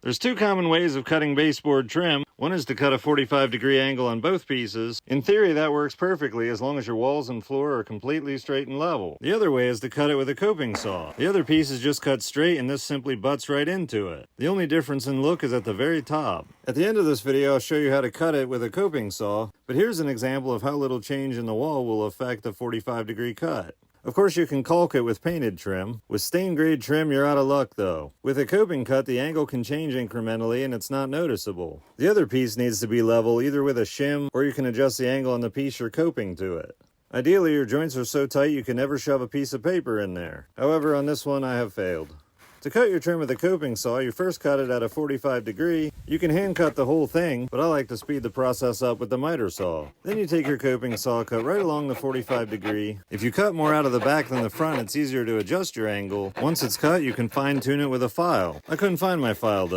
There's two common ways of cutting baseboard trim. One is to cut a 45-degree angle on both pieces. In theory, that works perfectly as long as your walls and floor are completely straight and level. The other way is to cut it with a coping saw. The other piece is just cut straight and this simply butts right into it. The only difference in look is at the very top. At the end of this video, I'll show you how to cut it with a coping saw, but here's an example of how little change in the wall will affect a 45-degree cut. Of course, you can caulk it with painted trim. With stain grade trim, you're out of luck though. With a coping cut, the angle can change incrementally and it's not noticeable. The other piece needs to be level either with a shim or you can adjust the angle on the piece you're coping to it. Ideally, your joints are so tight you can never shove a piece of paper in there. However, on this one, I have failed. To cut your trim with a coping saw, you first cut it at a 45 degree. You can hand cut the whole thing, but I like to speed the process up with the miter saw. Then you take your coping saw, cut right along the 45 degree. If you cut more out of the back than the front, it's easier to adjust your angle. Once it's cut, you can fine tune it with a file. I couldn't find my file though.